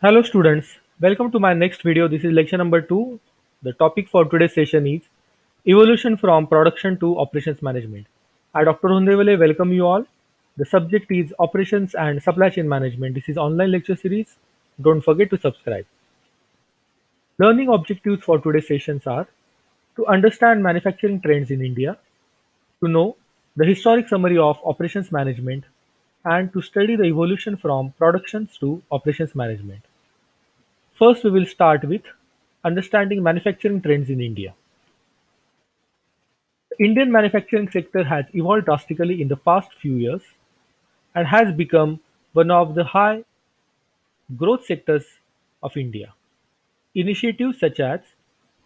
Hello students, welcome to my next video. This is lecture number 2. The topic for today's session is Evolution from Production to Operations Management. I, Dr. Hundevale, welcome you all. The subject is Operations and Supply Chain Management. This is online lecture series. Don't forget to subscribe. Learning objectives for today's sessions are to understand manufacturing trends in India, to know the historic summary of operations management, and to study the evolution from productions to operations management. First, we will start with understanding manufacturing trends in India. The Indian manufacturing sector has evolved drastically in the past few years and has become one of the high growth sectors of India. Initiatives such as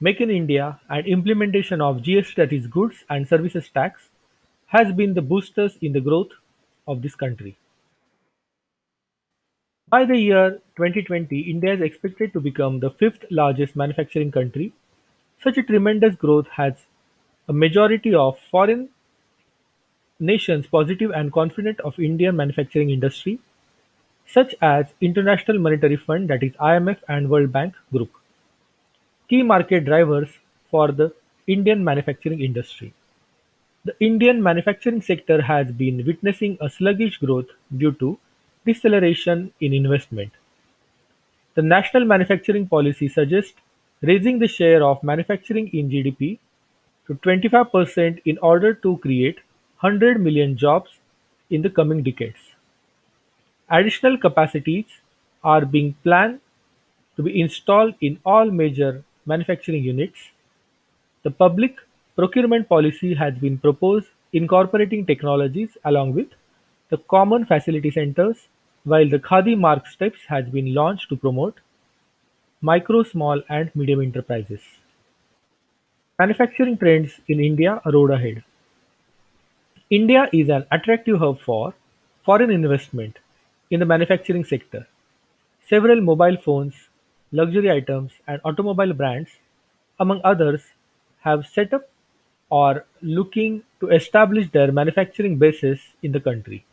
Make in India and implementation of GST, that is goods and services tax, has been the boosters in the growth of this country. By the year 2020, India is expected to become the fifth largest manufacturing country. Such a tremendous growth has a majority of foreign nations positive and confident of Indian manufacturing industry, such as International Monetary Fund, that is IMF, and World Bank Group, key market drivers for the Indian manufacturing industry. The Indian manufacturing sector has been witnessing a sluggish growth due to deceleration in investment. The national manufacturing policy suggests raising the share of manufacturing in GDP to 25% in order to create 100 million jobs in the coming decades. Additional capacities are being planned to be installed in all major manufacturing units. The public procurement policy has been proposed incorporating technologies along with the common facility centers, while the Khadi Mark steps has been launched to promote micro, small and medium enterprises. Manufacturing trends in India road ahead. India is an attractive hub for foreign investment in the manufacturing sector. Several mobile phones, luxury items, and automobile brands, among others, have set up or looking to establish their manufacturing bases in the country.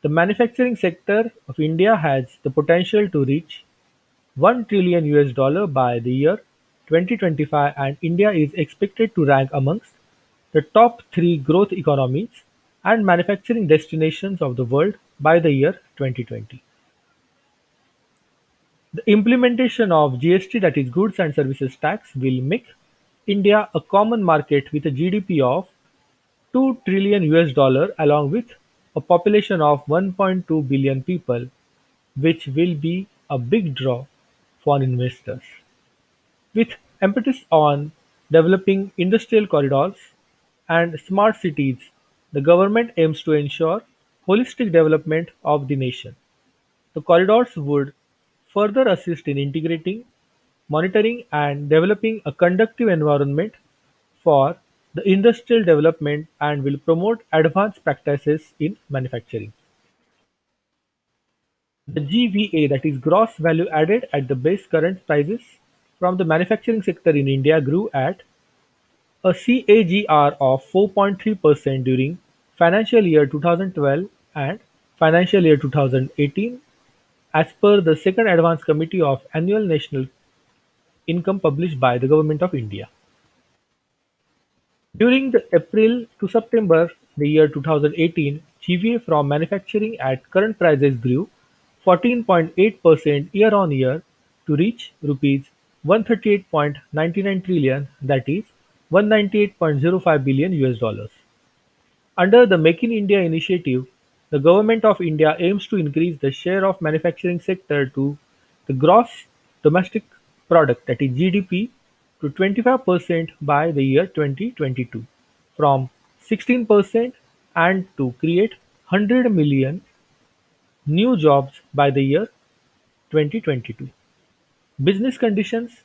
The manufacturing sector of India has the potential to reach 1 trillion US dollar by the year 2025, and India is expected to rank amongst the top 3 growth economies and manufacturing destinations of the world by the year 2020. The implementation of GST, that is goods and services tax, will make India a common market with a GDP of 2 trillion US dollar along with a population of 1.2 billion people, which will be a big draw for investors. With emphasis on developing industrial corridors and smart cities, the government aims to ensure holistic development of the nation. The corridors would further assist in integrating, monitoring, and developing a conducive environment for the industrial development and will promote advanced practices in manufacturing. The GVA, that is gross value added at the base current prices from the manufacturing sector in India, grew at a CAGR of 4.3% during financial year 2012 and financial year 2018, as per the second Advance Committee of Annual National Income published by the Government of India. During the April to September the year 2018, GVA from manufacturing at current prices grew 14.8% year-on-year to reach rupees 138.99 trillion, that is 198.05 billion US dollars. Under the Make in India initiative, the Government of India aims to increase the share of manufacturing sector to the gross domestic product, that is GDP, to 25% by the year 2022 from 16%, and to create 100 million new jobs by the year 2022. Business conditions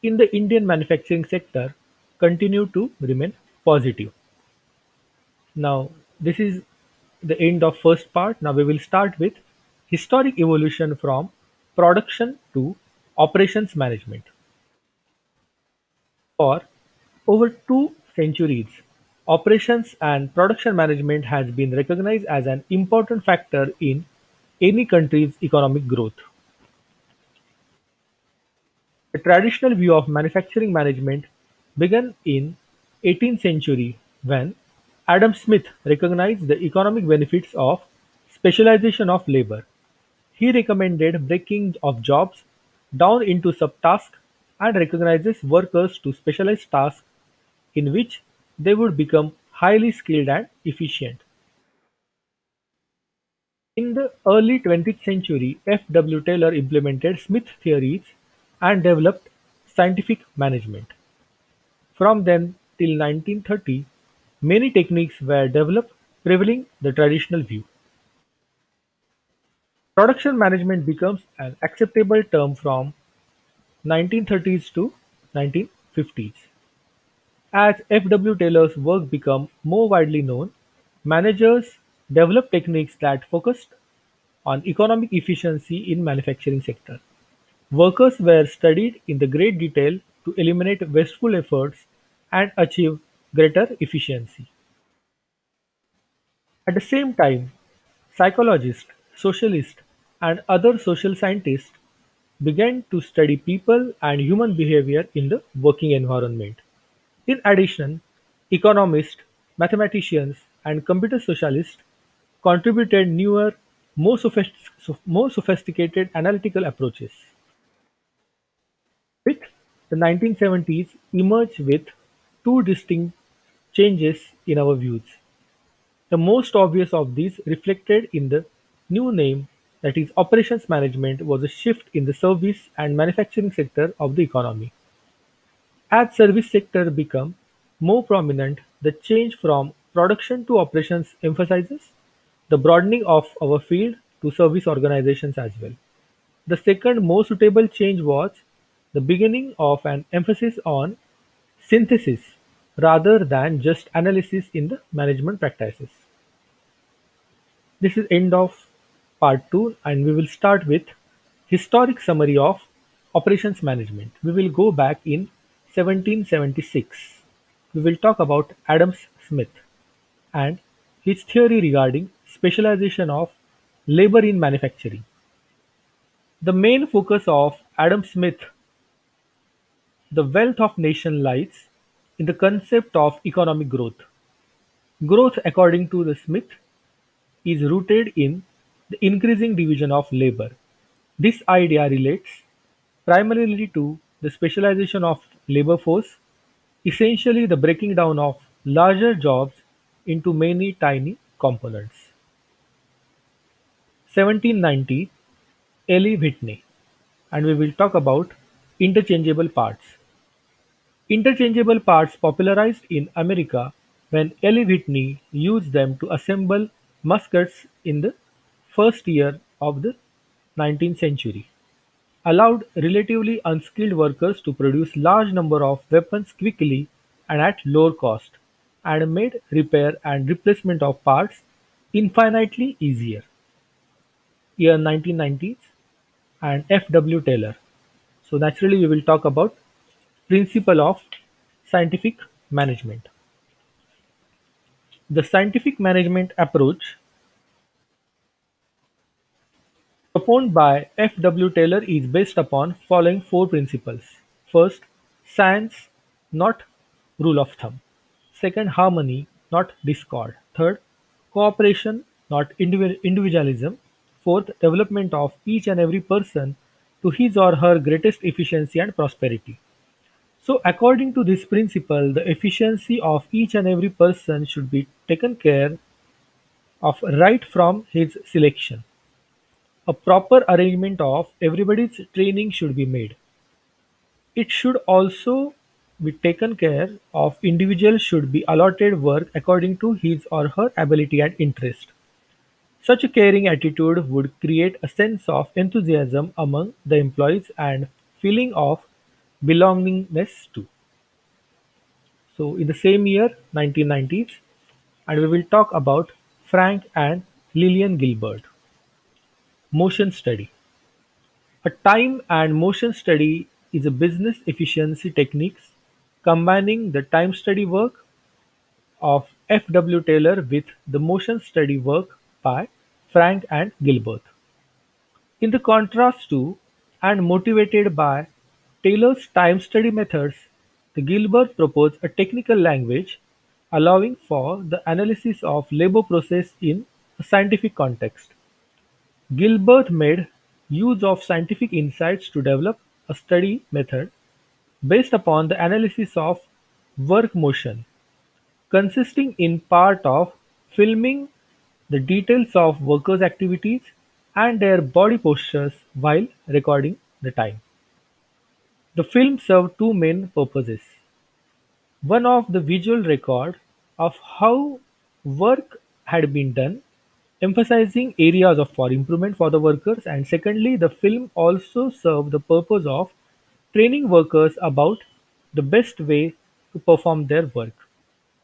in the Indian manufacturing sector continue to remain positive. Now, this is the end of first part. Now we will start with historic evolution from production to operations management. For over 2 centuries, operations and production management has been recognized as an important factor in any country's economic growth. The traditional view of manufacturing management began in 18th century when Adam Smith recognized the economic benefits of specialization of labor. He recommended breaking of jobs down into subtasks and recognizes workers to specialized tasks in which they would become highly skilled and efficient. In the early 20th century, F. W. Taylor implemented Smith theories and developed scientific management. From then till 1930, many techniques were developed prevailing the traditional view. Production management becomes an acceptable term from 1930s to 1950s. As F. W. Taylor's work became more widely known, managers developed techniques that focused on economic efficiency in manufacturing sector. Workers were studied in the great detail to eliminate wasteful efforts and achieve greater efficiency. At the same time, psychologists, socialists, and other social scientists began to study people and human behavior in the working environment. In addition, economists, mathematicians, and computer socialists contributed newer, more sophisticated analytical approaches. With the 1970s emerged with two distinct changes in our views. The most obvious of these, reflected in the new name, that is operations management, was a shift in the service and manufacturing sector of the economy. As service sector become more prominent, the change from production to operations emphasizes the broadening of our field to service organizations as well. The second more suitable change was the beginning of an emphasis on synthesis rather than just analysis in the management practices. This is end of part 2, and we will start with historic summary of operations management. We will go back in 1776. We will talk about Adam Smith and his theory regarding specialization of labor in manufacturing. The main focus of Adam Smith, the wealth of nation, lies in the concept of economic growth. Growth, according to the Smith, is rooted in the increasing division of labor. This idea relates primarily to the specialization of labor force, essentially the breaking down of larger jobs into many tiny components. 1790, Eli Whitney, and we will talk about interchangeable parts. Interchangeable parts popularized in America when Eli Whitney used them to assemble muskets in the first year of the 19th century, allowed relatively unskilled workers to produce large number of weapons quickly and at lower cost, and made repair and replacement of parts infinitely easier. Year 1990s and F. W. Taylor. So naturally we will talk about principle of scientific management. The scientific management approach proposed by F. W. Taylor is based upon following four principles. First, science, not rule of thumb. Second, harmony, not discord. Third, cooperation, not individualism. Fourth, development of each and every person to his or her greatest efficiency and prosperity. So, according to this principle, the efficiency of each and every person should be taken care of right from his selection. A proper arrangement of everybody's training should be made. It should also be taken care of individuals should be allotted work according to his or her ability and interest. Such a caring attitude would create a sense of enthusiasm among the employees and feeling of belongingness too. So in the same year, 1990s, and we will talk about Frank and Lillian Gilbert. Motion study. A time and motion study is a business efficiency techniques combining the time study work of F. W. Taylor with the motion study work by Frank and Gilbert. In the contrast to and motivated by Taylor's time study methods, the Gilbert proposed a technical language allowing for the analysis of labor process in a scientific context. Gilbert made use of scientific insights to develop a study method based upon the analysis of work motion, consisting in part of filming the details of workers' activities and their body postures while recording the time. The film served two main purposes: one of the visual record of how work had been done, emphasizing areas for improvement for the workers, and secondly, the film also served the purpose of training workers about the best way to perform their work.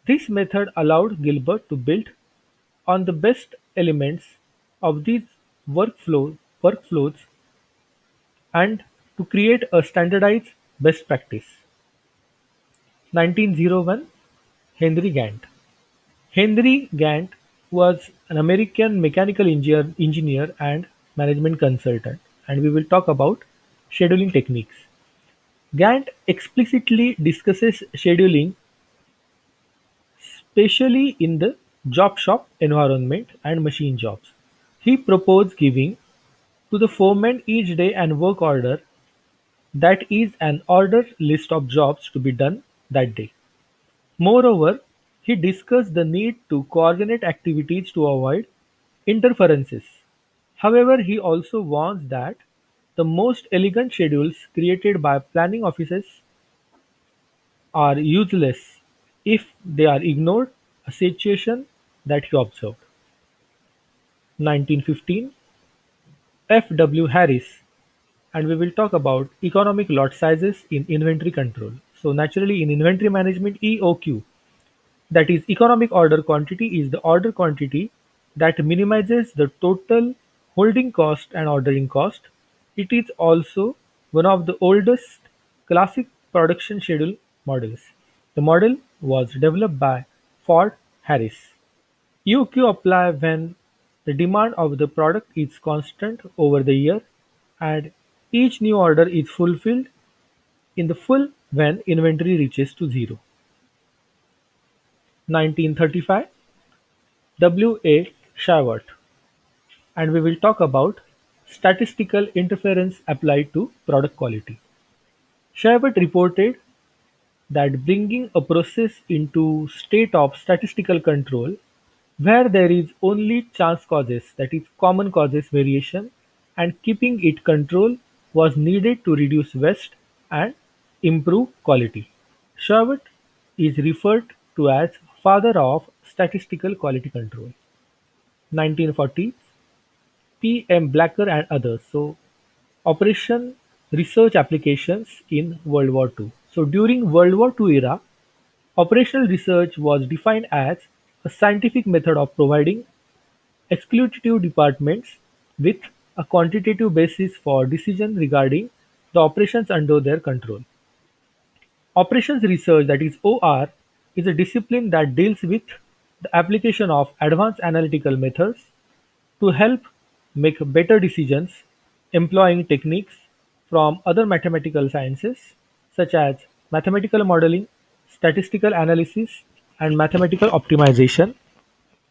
This method allowed Gilbert to build on the best elements of these workflows and to create a standardized best practice. 1901, Henry Gantt. Henry Gantt was an American mechanical engineer and management consultant, and we will talk about scheduling techniques. Gantt explicitly discusses scheduling, especially in the job shop environment and machine jobs. He proposed giving to the foreman each day an work order, that is, an order list of jobs to be done that day. Moreover, he discussed the need to coordinate activities to avoid interferences. However, he also warns that the most elegant schedules created by planning offices are useless if they are ignored, a situation that he observed. 1915, F. W. Harris, and we will talk about economic lot sizes in inventory control. So naturally in inventory management, EOQ, that is economic order quantity, is the order quantity that minimizes the total holding cost and ordering cost. It is also one of the oldest classic production schedule models. The model was developed by Ford Harris. EOQ apply when the demand of the product is constant over the year and each new order is fulfilled in the full when inventory reaches to zero. 1935, W. A. Shawat, and we will talk about statistical interference applied to product quality. Shawat reported that bringing a process into state of statistical control where there is only chance causes, that is common causes variation, and keeping it control was needed to reduce waste and improve quality. Shawat is referred to as father of statistical quality control. 1940, P. M. Blacker and others. So, Operation Research Applications in World War II. So, during World War II era, operational research was defined as a scientific method of providing executive departments with a quantitative basis for decision regarding the operations under their control. Operations research, that is OR, is a discipline that deals with the application of advanced analytical methods to help make better decisions employing techniques from other mathematical sciences such as mathematical modeling, statistical analysis, and mathematical optimization.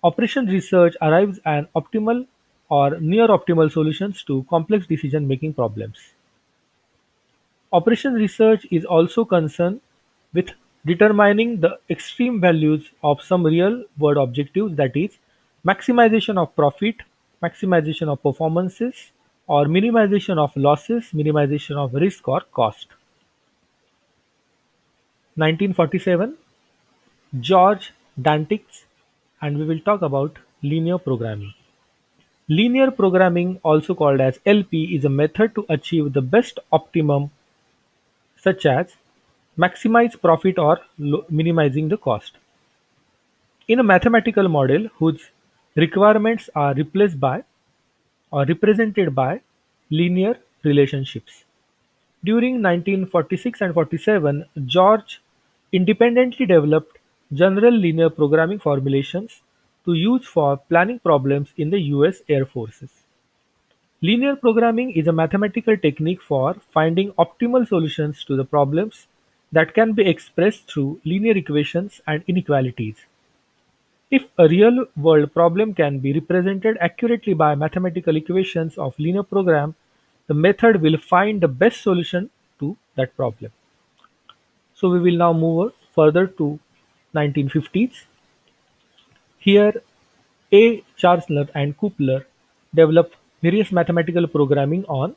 Operation research arrives at optimal or near optimal solutions to complex decision making problems. Operation research is also concerned with determining the extreme values of some real world objectives, that is, maximization of profit, maximization of performances, or minimization of losses, minimization of risk or cost. 1947, George Dantix, and we will talk about linear programming. Linear programming, also called as LP, is a method to achieve the best optimum, such as maximize profit or minimizing the cost, in a mathematical model whose requirements are replaced by or represented by linear relationships. During 1946 and 47, George independently developed general linear programming formulations to use for planning problems in the US Air Forces. Linear programming is a mathematical technique for finding optimal solutions to the problems that can be expressed through linear equations and inequalities. If a real-world problem can be represented accurately by mathematical equations of linear program, the method will find the best solution to that problem. So we will now move further to 1950s. Here, A. Charles and Kupler developed various mathematical programming on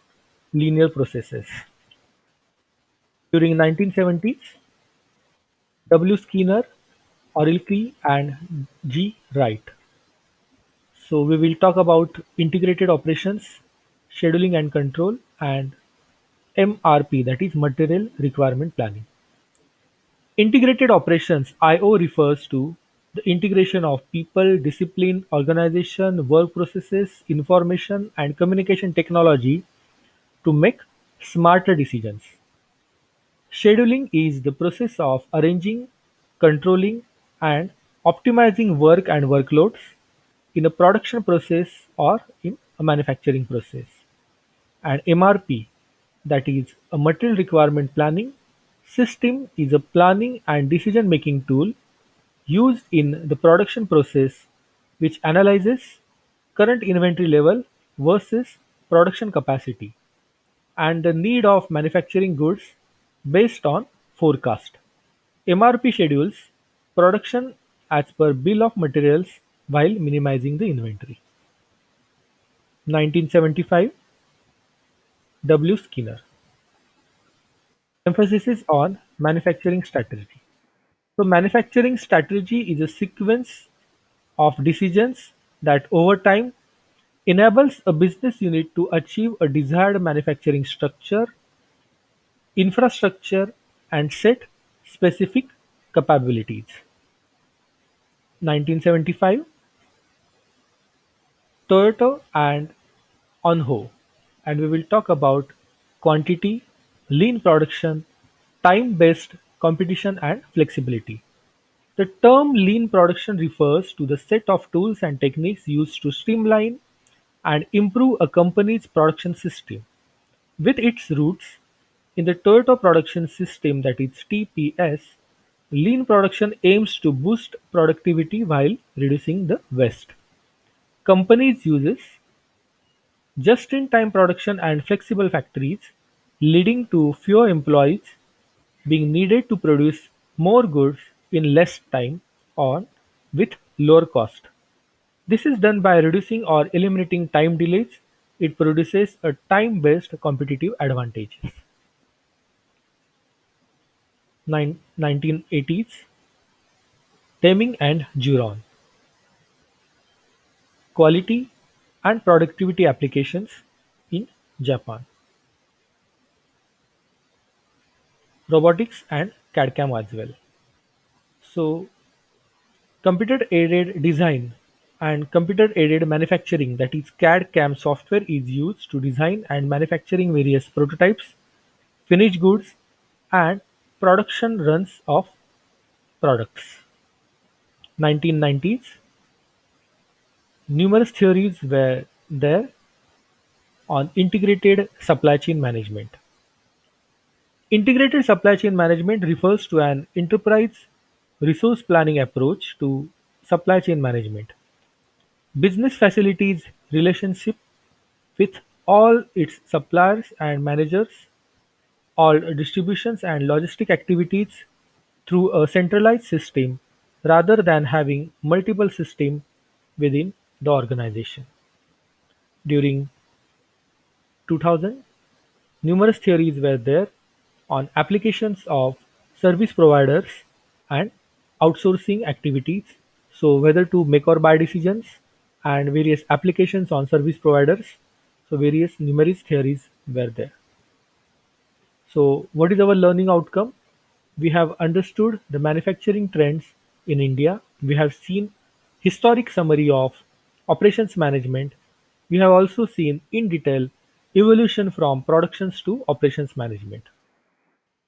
linear processes. During 1970s, W. Skinner, Orlowski, and G. Wright. So we will talk about integrated operations, scheduling and control, and MRP, that is material requirement planning. Integrated operations (IO) refers to the integration of people, discipline, organization, work processes, information, and communication technology to make smarter decisions. Scheduling is the process of arranging, controlling, and optimizing work and workloads in a production process or in a manufacturing process. And MRP, that is a material requirement planning system, is a planning and decision making tool used in the production process which analyzes current inventory level versus production capacity and the need of manufacturing goods based on forecast. MRP schedules production as per bill of materials while minimizing the inventory. 1975, W. Skinner. Emphasis is on manufacturing strategy. So manufacturing strategy is a sequence of decisions that over time enables a business unit to achieve a desired manufacturing structure, infrastructure, and set specific capabilities. 1975, Toyota and Onho, and we will talk about quantity, lean production, time-based competition, and flexibility. The term lean production refers to the set of tools and techniques used to streamline and improve a company's production system. With its roots in the Toyota Production System, that is TPS, lean production aims to boost productivity while reducing the waste. Companies uses just-in-time production and flexible factories, leading to fewer employees being needed to produce more goods in less time or with lower cost. This is done by reducing or eliminating time delays. It produces a time-based competitive advantage. 1980s, Deming and Juron. Quality and productivity applications in Japan. Robotics and CAD/CAM as well. So computer-aided design and computer-aided manufacturing, that is CAD/CAM software, is used to design and manufacturing various prototypes, finished goods, and production runs of products. 1990s, numerous theories were there on integrated supply chain management. Integrated supply chain management refers to an enterprise resource planning approach to supply chain management. Business facilities relationship with all its suppliers and managers all distributions and logistic activities through a centralized system rather than having multiple systems within the organization. During 2000, numerous theories were there on applications of service providers and outsourcing activities. So whether to make or buy decisions and various applications on service providers. So various numerous theories were there. So what is our learning outcome? We have understood the manufacturing trends in India. We have seen historic summary of operations management. We have also seen in detail evolution from productions to operations management.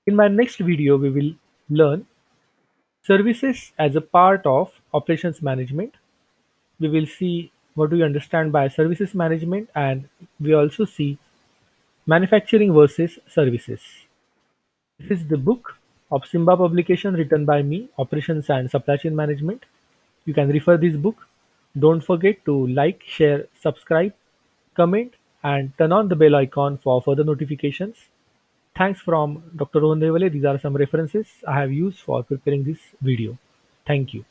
In my next video, we will learn services as a part of operations management. We will see what do you understand by services management, and we also see manufacturing versus services. This is the book of Simba publication written by me, Operations and Supply Chain Management. You can refer this book. Don't forget to like, share, subscribe, comment, and turn on the bell icon for further notifications. Thanks from Dr. Rohan Devale. These are some references I have used for preparing this video. Thank you.